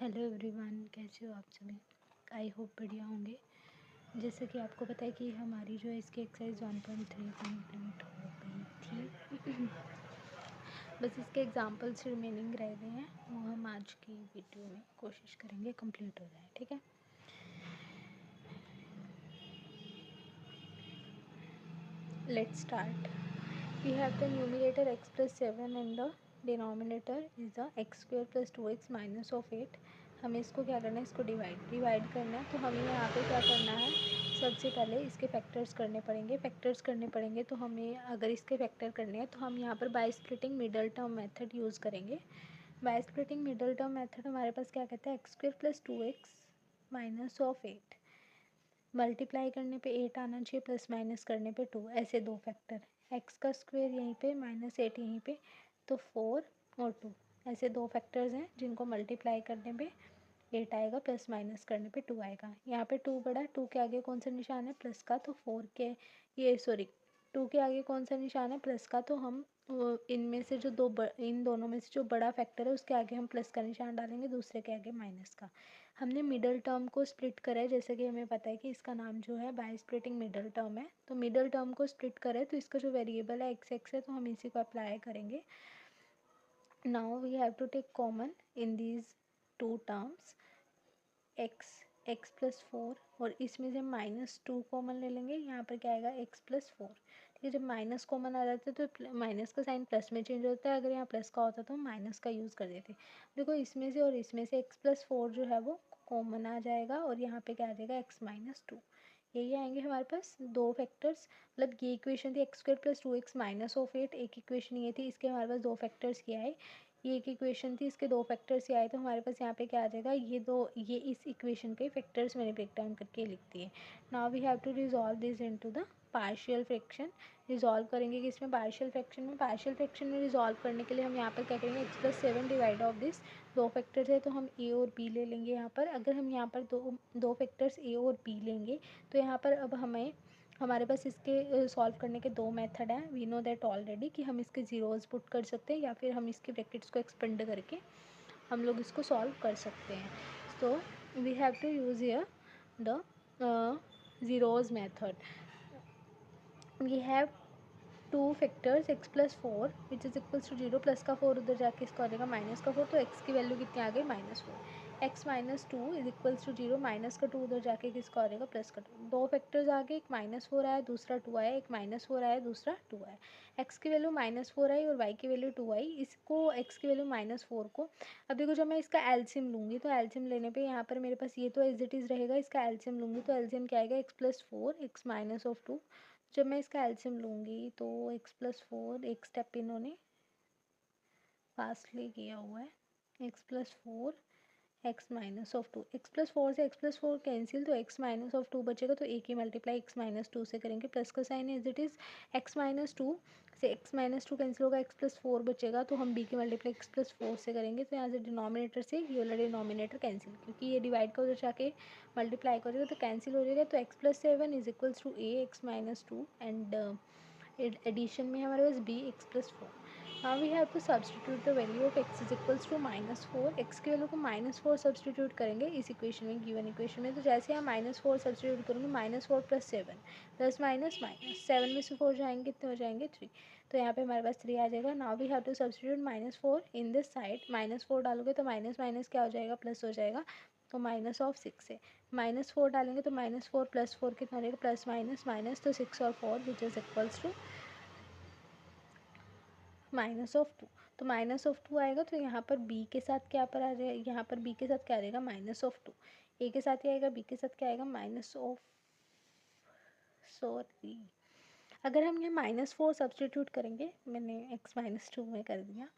Hello everyone, कैसे हो आप सभी। आई होप बढ़िया होंगे। जैसे कि आपको पता है कि हमारी जो है इसकी एक्सरसाइज 1.3 कंप्लीट हो गई थी। बस इसके एग्जांपल्स रिमेनिंग रह गए हैं, वो हम आज की वीडियो में कोशिश करेंगे कंप्लीट हो जाए। ठीक है, let's start. We have the numerator x plus 7 and the denominator is the x square plus 2x minus of 8। हमें इसको क्या करना है, इसको डिवाइड करना है। तो हमें यहाँ पे क्या करना है, सबसे पहले इसके फैक्टर्स करने पड़ेंगे। तो हमें अगर इसके फैक्टर करने हैं तो हम यहाँ पर by splitting middle term method use करेंगे। By splitting middle term method हमारे पास क्या कहता है, X square plus 2x minus of 8। Multiply करने पे 8 आना चाहिए, प्लस माइनस करने पे 2, ऐसे दो फैक्टर। एक्स का स्क्वायर यहीं पे, माइनस 8 यहीं पे, तो 4 और 2 ऐसे दो फैक्टर्स हैं जिनको मल्टीप्लाई करने पे 8 आएगा, प्लस माइनस करने पे 2 आएगा। यहाँ पे 2 बड़ा, 2 के आगे कौन सा निशान है, प्लस का, तो 4 के ये सॉरी 2 के आगे कौन सा निशान है, प्लस का। तो हम इनमें से जो इन दोनों में से जो बड़ा फैक्टर है उसके आगे हम प्लस का निशान डालेंगे, दूसरे के आगे माइनस का। हमने मिडल टर्म को स्प्लिट करा है, जैसे कि हमें पता है कि इसका नाम जो है बाय स्प्लिटिंग मिडल टर्म है। तो मिडल टर्म को स्प्लिट करा है तो इसका जो वेरिएबल है एक्स एक्स है, तो हम इसी को अप्लाई करेंगे। Now we have to take common in these two terms, x plus 4, और इसमें से -2 कॉमन ले लेंगे। यहाँ पर क्या आएगा, एक्स प्लस 4। ठीक है, जब माइनस कॉमन आ जाता है तो माइनस का साइन प्लस में चेंज होता है, अगर यहाँ प्लस का होता तो हम माइनस का यूज़ कर देते। देखो इसमें से और इसमें से एक्स प्लस 4 जो है वो कॉमन आ जाएगा, और यहाँ पे क्या आ जाएगा, एक्स माइनस 2। यही आएंगे हमारे पास दो फैक्टर्स। मतलब ये इक्वेशन थी x square plus 2x minus of 8, एक इक्वेशन ये थी, इसके हमारे पास दो फैक्टर्स किया है। ये एक इक्वेशन थी, इसके दो फैक्टर्स ये आए, तो हमारे पास यहाँ पे क्या आ जाएगा, ये इस इक्वेशन के फैक्टर्स मैंने ब्रेक डाउन करके लिख दिए। Now we have to resolve this into the partial fraction. Resolve करेंगे कि इसमें पार्शियल फ्रैक्शन में रिजॉल्व करने के लिए हम यहाँ पर क्या करेंगे, x plus 7 divide of this. दो फैक्टर्स है तो हम ए और बी ले लेंगे। यहाँ पर अगर हम यहाँ पर दो फैक्टर्स ए और बी लेंगे तो यहाँ पर अब हमारे पास इसके सॉल्व करने के दो मेथड हैं। वी नो दैट ऑलरेडी कि हम इसके ज़ीरोज़ पुट कर सकते हैं या फिर हम इसके ब्रैकेट्स को एक्सपेंड करके हम लोग इसको सॉल्व कर सकते हैं। So we have to use here the zeros method. We have to factors x plus 4 which is equals to 0, plus का 4 उधर जाके इसका हो जाएगा माइनस का 4, तो एक्स की वैल्यू कितनी आ गई, -4। X minus 2 is equals to 0, minus का 2 उधर जाके किसका हो जाएगा, प्लस का 2। दो फैक्टर्स आ गए, एक -4 आया, दूसरा 2 आया, एक -4 आया, दूसरा 2 आया। एक्स की वैल्यू -4 आई और वाई की वैल्यू 2 आई। इसको एक्स की वैल्यू -4 को, अब देखो जब मैं इसका एलसीएम लूँगी तो एलसीएम लेने पे यहाँ पर मेरे पास ये तो एज इट इज़ रहेगा, इसका एलसीएम लूँगी तो एलसीएम क्या आएगा, x plus 4 x minus of 2। जब मैं इसका एलसीएम लूँगी तो एक्स प्लस 4, एक स्टेप इन्होंने फास्टली किया हुआ है, x plus 4 x minus of 2। X plus 4 से एक्स प्लस 4 कैंसिल, तो एक्स माइनस ऑफ 2 बचेगा, तो एक ही मल्टीप्लाई एक्स माइनस 2 से करेंगे, प्लस का sign as it is. X minus 2 से एक्स माइनस 2 कैंसिल होगा, एक्स प्लस 4 बचेगा, तो हम बी की मल्टीप्लाई एक्स प्लस 4 से करेंगे। तो यहाँ से डिनोमिनेटर से ये वाला डिनोमिनेटर कैंसिल, क्योंकि ये डिवाइड का उधर जाके मल्टीप्लाई करेगा तो कैंसिल हो जाएगा। तो X plus 7 is equals to A X minus 2 and addition में हमारे पास B X plus 4। Now we have to substitute the value of X is equals to -4। X की वैल्यू को -4 सब्सटीट्यूट करेंगे इस इक्वेशन में, गिवन इक्वेशन में। तो जैसे हम -4 सब्सटीट्यूट करेंगे, -4 प्लस 7 प्लस माइनस माइनस 7 में से 4 जाएंगे, कितने हो जाएंगे, 3। तो यहाँ पे हमारे पास 3 आ जाएगा। Now we have to substitute -4 in this side. -4 डालोगे तो माइनस माइनस क्या हो जाएगा, प्लस हो जाएगा, तो -6 है। -4 डालेंगे तो -4 प्लस 4 कितना हो जाएगा, प्लस माइनस माइनस, तो 6 और 4 विच इज़ इक्वल्स टू -2। तो -2 आएगा, तो यहाँ पर b के साथ क्या पर आ जाएगा, यहाँ पर b के साथ क्या आ जाएगा, -2। a के साथ क्या आएगा, b के साथ क्या आएगा, सॉरी, अगर हम यहाँ -4 सब्सटीट्यूट करेंगे, मैंने x-2 में कर दिया,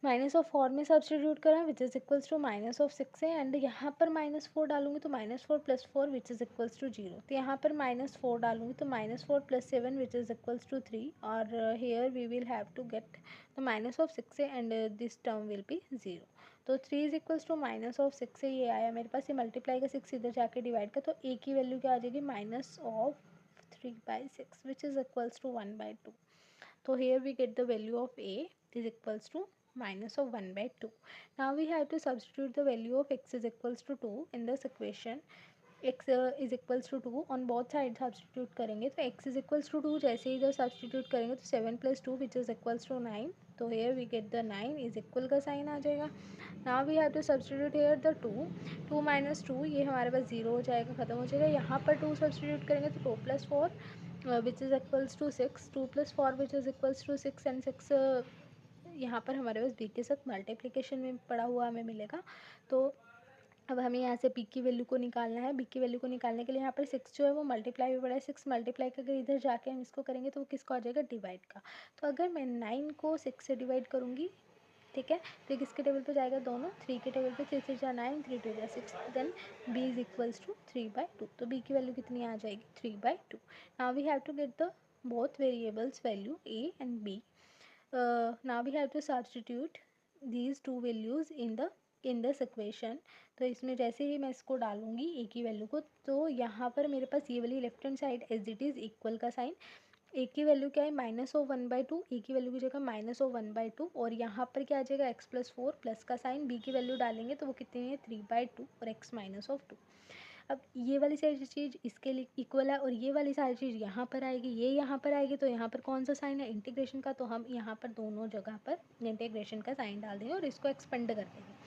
-4 में सब्सटीट्यूट करा विच इज़ इक्वल्स टू -6 है, एंड यहाँ पर -4 डालूंगी तो -4 plus 4 which is equals to 0। तो यहाँ पर -4 डालूंगी तो -4 plus 7 which is equals to 3, और here we will have to get the -6 है and this term will be 0। तो 3 इज इक्वल्स टू -6 से ये आया मेरे पास, ये मल्टीप्लाई का 6 इधर जाके डिवाइड का, तो a की वैल्यू क्या आ जाएगी, -3/6 विच इज़ इक्वल्स टू 1/2। तो here we get the value of a is equals to minus of 1 by 2. Now we have to substitute the value of x is equals to 2 in this equation. x is equals to 2 on both sides substitute करेंगे तो x is equals to 2 जैसे ही इधर substitute करेंगे तो 7 + 2 which is equals to 9. तो here we get the 9 is equal का sign आ जाएगा. Now we have to substitute here the 2. 2 minus 2 ये हमारे पास 0 हो जाएगा, ख़त्म हो जाएगा. यहाँ पर 2 सब्सटीट्यूट करेंगे तो 2 + 4 which is equals to 6. 2 + 4 which is equals to 6 and 6 यहाँ पर हमारे पास b के साथ मल्टीप्लिकेशन में पड़ा हुआ हमें मिलेगा. तो अब हमें यहाँ से p की वैल्यू को निकालना है. b की वैल्यू को निकालने के लिए यहाँ पर 6 जो है वो मल्टीप्लाई में पड़ा है. 6 मल्टीप्लाई का अगर इधर जाके हम इसको करेंगे तो वो किसका हो जाएगा, डिवाइड का. तो अगर मैं 9 को 6 से डिवाइड करूँगी, ठीक है, तो किसके टेबल पे जाएगा, दोनों. 3 के टेबल पे. 3 से 9, 3 2 6, then b is equals to 3/2. तो b की वैल्यू कितनी आ जाएगी, 3/2. Now we have to get the both variables value a and b. Now we have to substitute these two values in this equation. तो इसमें जैसे ही मैं इसको डालूंगी a की वैल्यू को, तो यहाँ पर मेरे पास ये वाली left hand side as it is equal का साइन. ए की वैल्यू क्या है, -1/2. ए की वैल्यू की जगह -1/2 और यहाँ पर क्या आ जाएगा, x+4 प्लस का साइन. बी की वैल्यू डालेंगे तो वो कितनी है, 3/2 और x -2. अब ये वाली सारी चीज़ इसके लिए इक्वल है और ये वाली सारी चीज़ यहाँ पर आएगी, ये यहाँ पर आएगी. तो यहाँ पर कौन सा साइन है, इंटीग्रेशन का. तो हम यहाँ पर दोनों जगह पर इंटीग्रेशन का साइन डाल देंगे और इसको एक्सपेंड कर देंगे.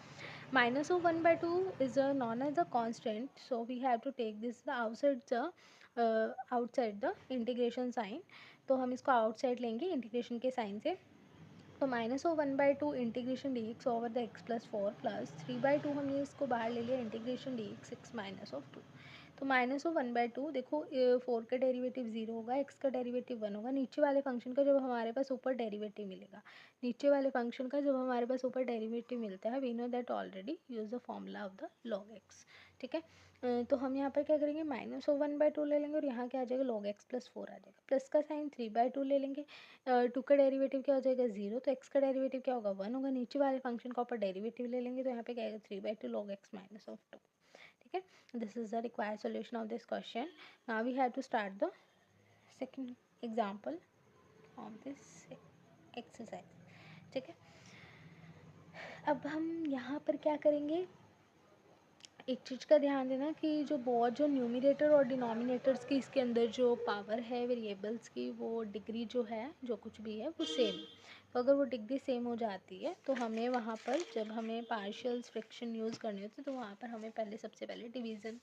-1/2 is known as a constant, so we have to take this outside the integration sign. तो हम इसको आउटसाइड लेंगे इंटीग्रेशन के साइन से. तो -1/2 integration D x over the x+4 plus 3/2 हमने इसको बाहर ले लिया इंटीग्रेशन डी एक्स -2. तो -1/2 देखो 4 का डेरिवेटिव 0 होगा, x का डेरिवेटिव 1 होगा. नीचे वाले फंक्शन का जब हमारे पास ऊपर डेरिवेटिव मिलेगा, नीचे वाले फंक्शन का जब हमारे पास ऊपर डेरिवेटिव मिलता है, we know that already use the formula of the log x. ठीक है, तो हम यहाँ पर क्या करेंगे, -1/2 ले लेंगे और यहाँ क्या आ जाएगा, log x+4 आ जाएगा. प्लस का साइन 3/2 ले लेंगे. 2 का डेरिवेटिव क्या हो जाएगा, 0. तो x का डेरिवेटिव क्या होगा, 1 होगा. नीचे वाले फंक्शन का ऊपर डेरिवेटिव ले लेंगे तो यहाँ पे क्या आएगा, 3/2 log x -2. ठीक है, this is the required solution of this question. Now we have to start the second example of this exercise. ठीक है, अब हम यहाँ पर क्या करेंगे, एक चीज़ का ध्यान देना कि जो न्यूमिनेटर और डिनोमिनेटर्स की इसके अंदर जो पावर है वेरिएबल्स की, वो डिग्री जो है, जो कुछ भी है वो सेम. तो अगर वो डिग्री सेम हो जाती है तो हमें वहाँ पर जब हमें पार्शियल्स फ्रैक्शन यूज़ करनी होती है तो वहाँ पर हमें सबसे पहले डिवीज़न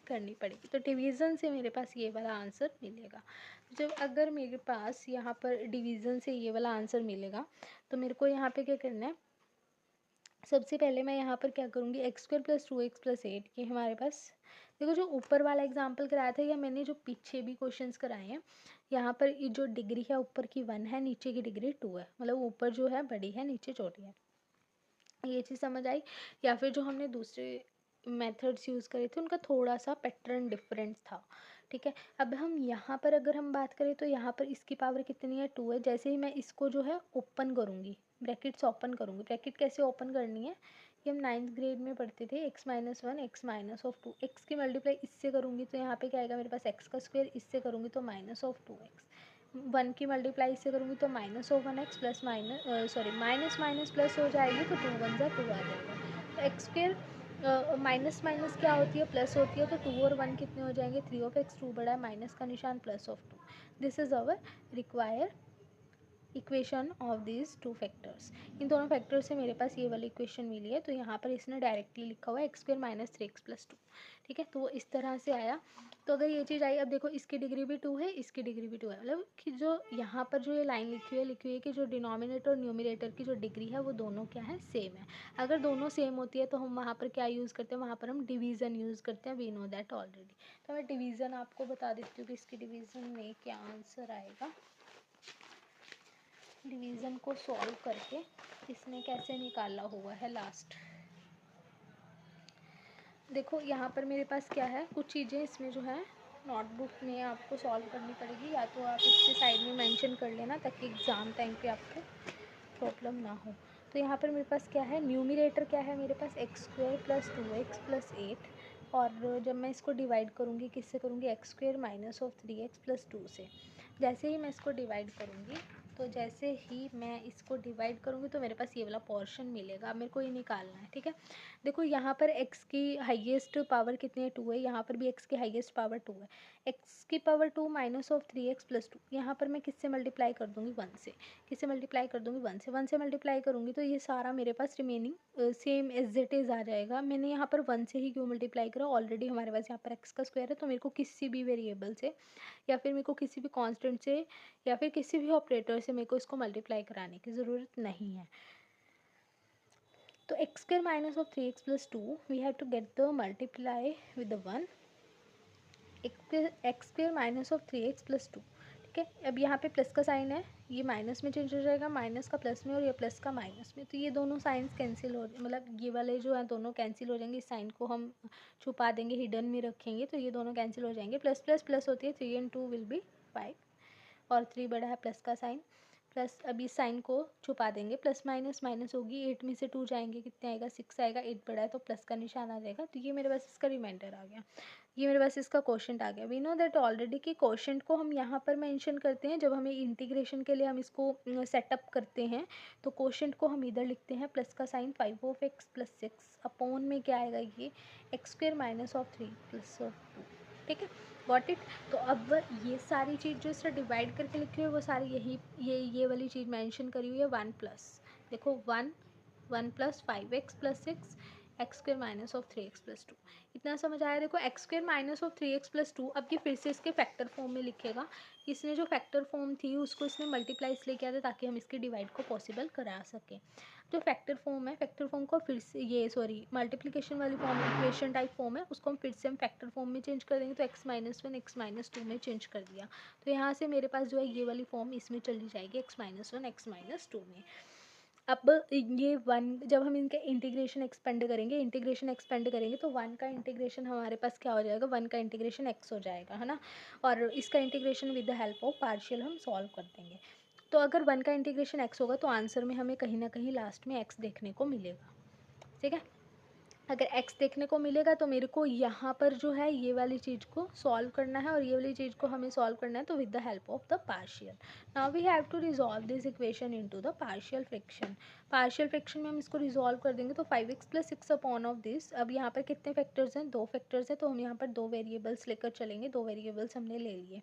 करनी पड़ेगी. तो डिवीज़न से मेरे पास ये वाला आंसर मिलेगा. जब अगर मेरे पास यहाँ पर डिवीज़न से ये वाला आंसर मिलेगा तो मेरे को यहाँ पे क्या करना है, सबसे पहले मैं यहाँ पर क्या करूँगी, x² + 2x + 8. ये हमारे पास देखो जो ऊपर वाला एग्जाम्पल कराया था या मैंने जो पीछे भी क्वेश्चंस कराए हैं, यहाँ पर ये जो डिग्री है ऊपर की 1 है, नीचे की डिग्री 2 है. मतलब ऊपर जो है बड़ी है, नीचे छोटी है. ये चीज़ समझ आई. या फिर जो हमने दूसरे मेथड्स यूज़ करे थे उनका थोड़ा सा पैटर्न डिफरेंट था. ठीक है, अब हम यहाँ पर अगर हम बात करें तो यहाँ पर इसकी पावर कितनी है, 2 है. जैसे ही मैं इसको जो है ओपन करूँगी, ब्रैकेट्स ओपन करूँगी. ब्रैकेट कैसे ओपन करनी है, ये हम 9th ग्रेड में पढ़ते थे. x - 1 x -2. x की मल्टीप्लाई इससे करूँगी तो यहाँ पे क्या आएगा मेरे पास, x का स्क्वायर. इससे करूँगी तो -2x. 1 की मल्टीप्लाई इससे करूँगी तो -1x plus minus minus plus हो जाएगी तो 2 1 जा 2 आ जाएगा. तो एक्स स्क्वेयर माइनस माइनस क्या होती है, प्लस होती है. तो 2 और 1 कितने हो जाएंगे, 3 2 बड़ा है, माइनस का निशान +2. This is our require equation of this 2 factors. इन दोनों फैक्टर से मेरे पास ये वाली इक्वेशन मिली है. तो यहाँ पर इसने डायरेक्टली लिखा हुआ है x² - 3x + 2. ठीक है, तो वो इस तरह से आया. तो अगर ये चीज़ आई, अब देखो इसकी डिग्री भी 2 है, इसकी डिग्री भी 2 है. मतलब कि जो यहाँ पर जो ये लाइन लिखी हुई है कि जो डिनोमिनेटर और न्यूमिनेटर की जो डिग्री है वो दोनों क्या है, सेम है. अगर दोनों सेम होती है तो हम वहाँ पर क्या यूज़ करते हैं, वहाँ पर हम डिवीज़न यूज़ करते हैं. We know that already. तो मैं डिवीज़न आपको बता देती हूँ कि इसकी डिवीज़न में क्या आंसर आएगा. डिवीज़न को सॉल्व करके इसने कैसे निकाला हुआ है लास्ट. देखो यहाँ पर मेरे पास क्या है, कुछ चीज़ें इसमें जो है नोटबुक में आपको सॉल्व करनी पड़ेगी, या तो आप इसके साइड में मेंशन कर लेना ताकि एग्ज़ाम टाइम पे आपको प्रॉब्लम ना हो. तो यहाँ पर मेरे पास क्या है, न्यूमिनेटर क्या है मेरे पास, x² + 2x + 8. और जब मैं इसको डिवाइड करूँगी किससे करूँगी, x² - 3x + 2 से. जैसे ही मैं इसको डिवाइड करूँगी तो जैसे ही मैं इसको डिवाइड करूँगी तो मेरे पास ये वाला पोर्शन मिलेगा। अब मेरे को ये निकालना है, ठीक है। देखो यहाँ पर x की हाईएस्ट पावर कितनी है, 2 है। यहाँ पर भी x की हाईएस्ट पावर 2 है। x की power 2 minus of 3x plus 2, यहाँ पर मैं किससे मल्टीप्लाई कर दूँगी, 1 से। किससे मल्टीप्लाई कर दूँगी, 1 से मल्टीप्लाई करूँगी तो ये सारा मेरे पास remaining same as it is आ जाएगा। मैंने यहाँ पर 1 से ही क्यों मल्टीप्लाई करा, ऑलरेडी हमारे पास यहाँ पर x का स्क्वायर है, तो मेरे को किसी भी वेरिएबल से या फिर मेरे को किसी भी कांस्टेंट से या फिर किसी भी ऑपरेटर से मेरे को इसको मल्टीप्लाई कराने की ज़रूरत नहीं है। तो x square minus of 3x plus 2 we have to get the multiply with the 1, x square minus of 3x plus 2, ठीक है। अब यहाँ पे प्लस का साइन है, ये माइनस में चेंज हो जाएगा, माइनस का प्लस में और ये प्लस का माइनस में, तो ये दोनों साइंस कैंसिल हो, मतलब ये वाले जो है दोनों कैंसिल हो जाएंगे। इस साइन को हम छुपा देंगे, हिडन में रखेंगे, तो ये दोनों कैंसिल हो जाएंगे। प्लस प्लस प्लस होती है, 3 एंड 2 विल बी 5 और 3 बड़ा है प्लस का साइन, प्लस अभी इस साइन को छुपा देंगे, प्लस माइनस माइनस होगी, 8 में से 2 जाएंगे, कितने आएगा, 6 आएगा, 8 बड़ा है तो प्लस का निशान आ जाएगा। तो ये मेरे पास इसका रिमाइंडर आ गया, ये मेरे पास इसका क्वोशंट आ गया। वी नो दैट ऑलरेडी कि क्वोशंट को हम यहाँ पर मेंशन करते हैं जब हमें इंटीग्रेशन के लिए हम इसको सेटअप करते हैं, तो क्वोशंट को हम इधर लिखते हैं प्लस का sign 5 of x plus 6 upon में क्या आएगा, ये x square minus of 3 plus of 2, ठीक है। Got it. तो अब ये सारी चीज़ जो इससे डिवाइड करके लिखी हुई है वो सारी यही ये वाली चीज़ मेंशन करी हुई है, 1 प्लस, देखो 1 plus 5x plus 6 x square minus of 3x plus 2, इतना समझ आया। देखो x square minus of 3x plus 2 अब ये फिर से इसके फैक्टर फॉर्म में लिखेगा। इसने जो फैक्टर फॉर्म थी उसको इसने मल्टीप्लाई इसलिए किया था ताकि हम इसके डिवाइड को पॉसिबल करा सकें। जो फैक्टर फॉर्म है, फैक्टर फॉर्म को फिर से ये मल्टीप्लिकेशन वाली फॉर्म, इक्वेशन टाइप फॉर्म है, उसको हम फिर से हम फैक्टर फॉर्म में चेंज कर देंगे, तो x माइनस 1 x माइनस 2 में चेंज कर दिया, तो यहाँ से मेरे पास जो है ये वाली फॉर्म इसमें चली जाएगी x माइनस 1 x माइनस 2 में। अब ये 1 जब हम इनका इंटीग्रेशन एक्सपेंड करेंगे तो 1 का इंटीग्रेशन हमारे पास क्या हो जाएगा, 1 का इंटीग्रेशन x हो जाएगा, है ना। और इसका integration with the help of partial हम सॉल्व कर देंगे। तो अगर 1 का इंटीग्रेशन x होगा तो आंसर में हमें कहीं ना कहीं लास्ट में x देखने को मिलेगा, ठीक है। अगर x देखने को मिलेगा तो मेरे को यहाँ पर जो है ये वाली चीज़ को सॉल्व करना है और ये वाली चीज़ को हमें सॉल्व करना है, तो with the help of the partial. Now we have to resolve this equation into the partial fraction. Partial fraction में हम इसको रिजॉल्व कर देंगे, तो 5x plus 6 upon of this. अब यहाँ पर कितने फैक्टर्स हैं, 2 फैक्टर्स हैं, तो हम यहाँ पर 2 वेरिएबल्स लेकर चलेंगे, 2 वेरिएबल्स हमने ले लिए।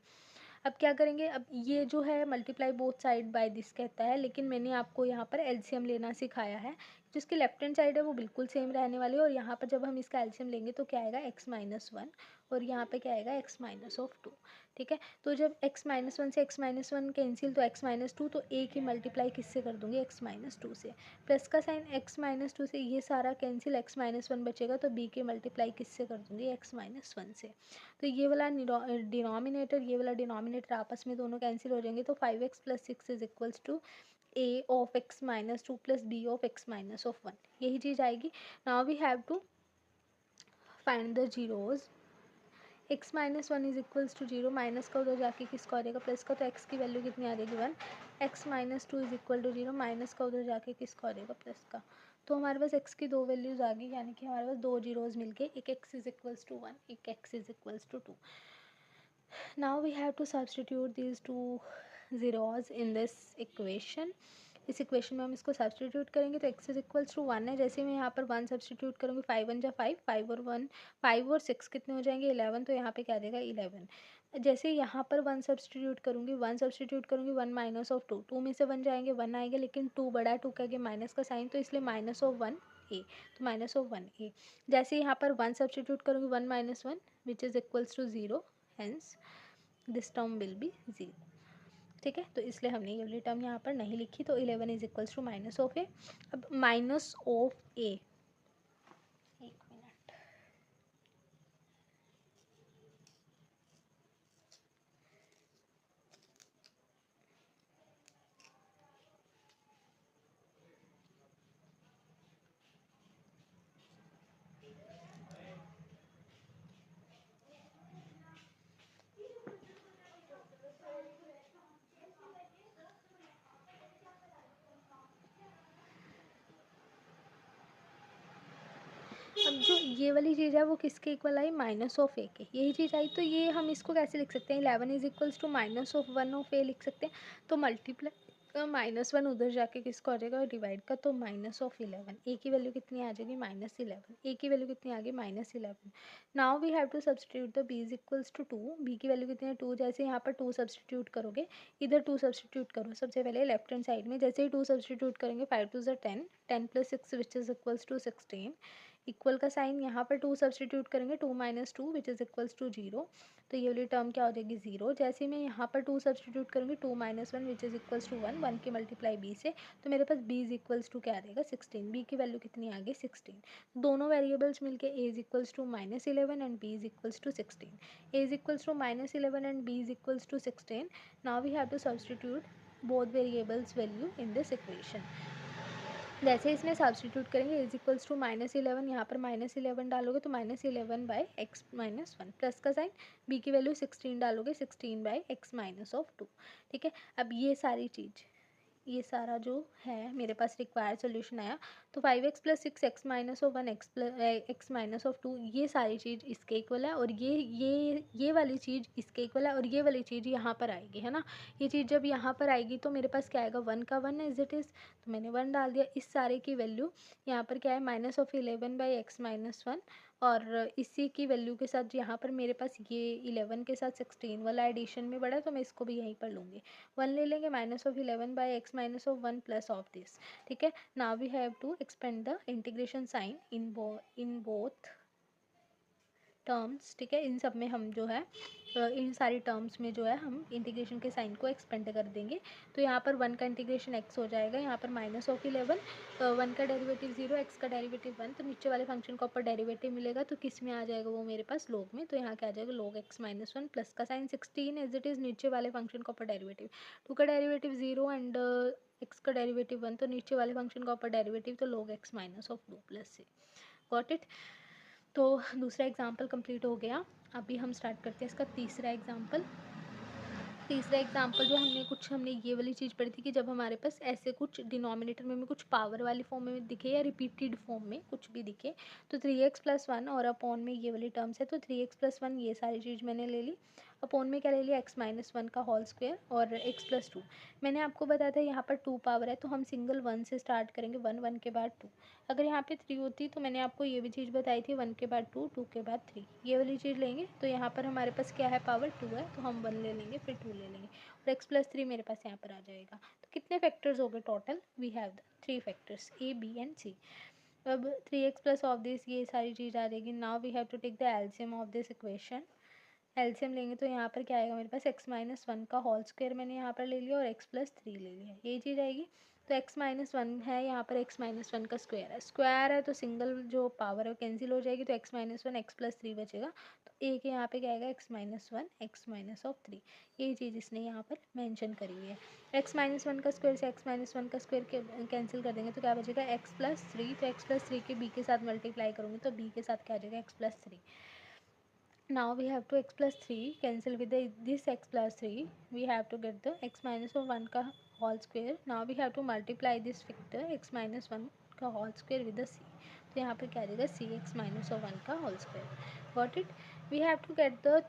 अब क्या करेंगे, अब ये जो है multiply both side by this कहता है, लेकिन मैंने आपको यहाँ पर एलसीएम लेना सिखाया है। जिसकी लेफ्ट हैंड साइड है वो बिल्कुल सेम रहने वाली है, और यहाँ पर जब हम इसका एलसीएम लेंगे तो क्या आएगा, x माइनस 1 और यहाँ पे क्या आएगा, x माइनस ऑफ 2, ठीक है। तो जब x माइनस 1 से x माइनस 1 कैंसिल, तो x माइनस 2, तो a की मल्टीप्लाई किससे कर दूँगी, x माइनस 2 से। प्लस का साइन x माइनस 2 से ये सारा कैंसिल, x माइनस 1 बचेगा, तो b की मल्टीप्लाई किससे कर दूँगी, x माइनस 1 से। तो ये वाला डिनोमिनेटर ये वाला डिनोमिनेटर आपस में दोनों कैंसिल हो जाएंगे, तो 5x plus 6 is equals to a of x minus 2 plus b of x minus of 1, यही चीज़ आएगी। Now we have to find the zeros. x minus 1 is equals to 0, minus का उधर जाके किसका आ जाएगा, प्लस का, तो x की वैल्यू कितनी आ जाएगी, 1। x minus 2 is equal to 0, minus का उधर जाके किसका आ जाएगा, प्लस का। तो हमारे पास x की 2 वैल्यूज़ आ गई, यानी कि हमारे पास 2 जीरोज़ मिलके एक x इज इक्वल्स टू 1, एक x is equals to 2। Now we have to substitute these two zeros in this equation। इस इक्वेशन में हम इसको सब्सटीट्यूट करेंगे, तो x इज इक्वल्स टू 1 है। जैसे मैं यहाँ पर 1 सब्सटीट्यूट करूँगी, 5 1 जा 5, 5 और 1, 5 और 6 कितने हो जाएंगे, 11, तो यहाँ पे क्या देगा 11। जैसे यहाँ पर 1 सब्सटीट्यूट करूँगी, 1 माइनस ऑफ 2, 2 में से 1 जाएंगे, 1 आएंगे, लेकिन 2 बड़ा है, 2 का आगे माइनस का साइन, तो इसलिए माइनस ऑफ 1 a, तो माइनस ऑफ 1 a। जैसे यहाँ पर 1 सब्सटीट्यूट करूँगी, 1 माइनस 1 which is equals to 0, hence this term will be 0, ठीक है। तो इसलिए हमने ये वाली टर्म यहाँ पर नहीं लिखी, तो 11 is equals to minus of A. अब माइनस ऑफ ए, एक मिनट, अब जो ये वाली चीज़ है वो किसके इक्वल आई, माइनस ऑफ ए के, यही चीज़ आई। तो ये हम इसको कैसे लिख सकते हैं, 11 is equals to minus of 1 of A लिख सकते हैं। तो -1 उधर जाके किसका हो जाएगा डिवाइड का, तो -11। ए की वैल्यू कितनी आ जाएगी -11। ए की वैल्यू कितनी आ गई -11। Now we have to substitute the b is equals to 2। B की वैल्यू कितनी है 2, जैसे यहाँ पर 2 सब्सटीट्यूट करोगे इधर 2 सब्सटीट्यूट करो। सबसे पहले लेफ्ट हैंड साइड में जैसे ही 2 सब्सटीट्यूट करेंगे 5 2 ज़ा 10, 10 + 6 which is equals to 16। Equal का साइन यहाँ पर 2 सब्सटीट्यूट करेंगे 2 - 2 विच इज इक्वल्स टू 0। तो ये वाली टर्म क्या हो जाएगी 0। जैसे मैं यहाँ पर 2 सब्सटीट्यूट करूँगी 2 - 1 विच इज इक्वल्स टू 1, 1 की मल्टीप्लाई b से, तो मेरे पास b इज इक्वल्स टू क्या आ जाएगा 16। b की वैल्यू कितनी आ गई 16। दोनों वेरिएबल्स मिलके a is equals to -11 and b is equals to 16। a is equals to -11 and b is equals to 16। Now we have to substitute both variables value in this equation। जैसे इसमें substitute करेंगे is equals to -11, यहाँ पर -11 डालोगे तो -11/x-1 plus का sign, b की value 16 डालोगे 16/x-2। ठीक है, अब ये सारी चीज़, ये सारा जो है मेरे पास रिक्वायर्ड सोल्यूशन आया, तो 5x + 6x-1 x-2 ये सारी चीज़ इसके इक्वल है, और ये वाली चीज़ इसके इक्वल है, और ये वाली चीज़ यहाँ पर आएगी, है ना। ये चीज़ जब यहाँ पर आएगी तो मेरे पास क्या आएगा 1 का 1 एज इट इज़, तो मैंने 1 डाल दिया। इस सारे की वैल्यू यहाँ पर क्या है -11/x-1, और इसी की वैल्यू के साथ यहाँ पर मेरे पास ये 11 के साथ 16 वाला एडिशन में बढ़ा, तो मैं इसको भी यहीं पर लूँगी। 1 ले लेंगे -11/x-1 प्लस ऑफ दिस। ठीक है, now we have to expand the integration sign in both terms. ठीक है, इन सब में हम जो है इन सारी टर्म्स में जो है हम इंटीग्रेशन के साइन को एक्सपेंड कर देंगे। तो यहाँ पर 1 का इंटीग्रेशन x हो जाएगा, यहाँ पर -11, 1 का डेरिवेटिव 0, x का डेरिवेटिव 1, तो नीचे वाले फंक्शन का ऊपर डेरिवेटिव मिलेगा, तो किस में आ जाएगा वो मेरे पास log में, तो यहाँ क्या आ जाएगा log x-1 प्लस का साइन 16 एज इट इज़, नीचे वाले फंक्शन का ऊपर डेरिवेटिव, 2 का डेरिवेटिव 0 एंड x का डेरिवेटिव 1, तो नीचे वाले फंक्शन का ऊपर डेरिवेटिव, तो log x-2 प्लस से। Got it. तो दूसरा एग्जाम्पल कंप्लीट हो गया। अभी हम स्टार्ट करते हैं इसका तीसरा एग्जाम्पल। तीसरा एग्जाम्पल जो हमने ये वाली चीज़ पढ़ी थी कि जब हमारे पास ऐसे कुछ डिनोमिनेटर में कुछ पावर वाली फॉर्म में दिखे या रिपीटेड फॉर्म में कुछ भी दिखे, तो 3x+1 और अपॉन में ये वाली टर्म्स है, तो 3x+1 ये सारी चीज़ मैंने ले ली, अपॉन में क्या ले लिया x-1 का होल स्क्वायर और x+2। मैंने आपको बताया था यहाँ पर 2 पावर है, तो हम सिंगल 1 से स्टार्ट करेंगे, 1 1 के बाद 2। अगर यहाँ पे 3 होती तो मैंने आपको ये भी चीज़ बताई थी, 1 के बाद 2, 2 के बाद 3, ये वाली चीज़ लेंगे। तो यहाँ पर हमारे पास क्या है पावर 2 है, तो हम 1 ले लेंगे फिर 2 ले लेंगे, और x+3 मेरे पास यहाँ पर आ जाएगा। तो कितने फैक्टर्स हो गए total, we have the 3 factors a b and c। अब 3x प्लस ऑफ दिस ये सारी चीज़ आ जाएगी। Now we have to take the LCM of this equation. LCM लेंगे तो यहाँ पर क्या आएगा मेरे पास x-1 का होल स्क्वायर मैंने यहाँ पर ले लिया और x+3 ले लिया, ये चीज़ आएगी। तो x-1 है, यहाँ पर x-1 का स्क्वायर है तो सिंगल जो पावर है वो कैंसिल हो जाएगी, तो x-1 x+3 बचेगा। तो a के यहाँ पे क्या आएगा x-1 x-3, ये चीज़ इसने यहाँ पर मेंशन करी हुई है। x-1 का स्क्वायर से x-1 का स्क्वायर कैंसिल कर देंगे तो क्या बचेगा x+3, तो x+3 के b के साथ मल्टीप्लाई करूँगी तो b के साथ क्या आ जाएगा x+3। Now we have to x+3 cancel with this x+3, we have to get the x-1 का whole square. Now we have to multiply this factor x-1 का whole square with the c, तो यहाँ पर क्या आ जाएगा c x-1 का whole square. Got it? We have to get the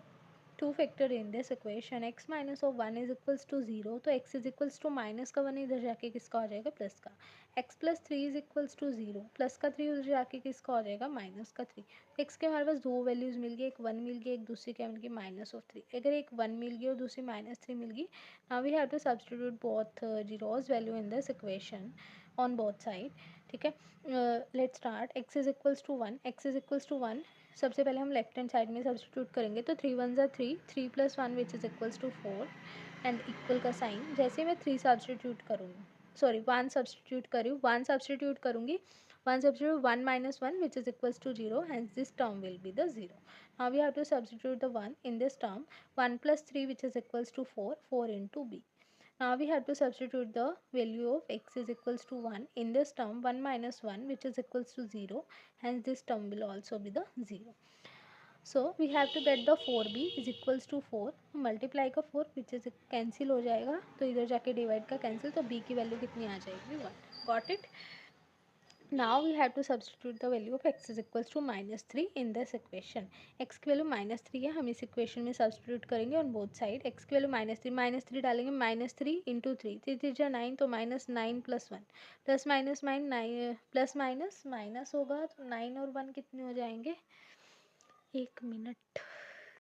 2 factor in this equation, x-1 is equals to 0, तो x is equals to minus का 1 इधर जाके किसका हो जाएगा प्लस का, x+3 is equals to 0, plus का 3 उधर जाके किसका हो जाएगा माइनस का 3। x के हमारे पास दो वैल्यूज़ मिल गई, एक 1 मिल गई, एक दूसरी क्या मिल गई -3। अगर एक 1 मिल गई और दूसरी -3 मिल गई, now we have to substitute both zeros value in this equation on both side. ठीक है, let's start. x is equals to 1, x is equals to 1, सबसे पहले हम लेफ्ट हैंड साइड में सब्स्टिट्यूट करेंगे, तो 3 1 ज़ा 3, 3 + 1 which is equals to 4 and equal का साइन। जैसे मैं 3 सब्स्टिट्यूट करूँगी, सॉरी 1 सब्स्टिट्यूट करूँ, 1 सब्स्टिट्यूट करूँगी, 1 substitute 1 - 1 which is equals to 0, hence this term will be the 0. Now we have to substitute the 1 in this term, 1 + 3 which is equals to 4, 4 into b. Now we have to substitute the value of x is equals to 1 in this term, 1 - 1 which is equals to 0, hence this term will also be the 0. So we have to get the 4b is equals to 4, multiply का 4 which is cancel हो जाएगा, तो इधर जाके divide का cancel, तो b की value कितनी आ जाएगी 1. Got it. Now we have to substitute the value of x is equals to -3 in this equation. x की वैल्यू -3 है, हम इस इक्वेशन में सब्सटीट्यूट करेंगे ऑन बोथ साइड. x की वैल्यू -3 डालेंगे, -3 इंटू 3 3 9, तो -9 + 1 plus minus plus minus minus होगा, तो 9 और 1 कितने हो जाएंगे, 1 मिनट.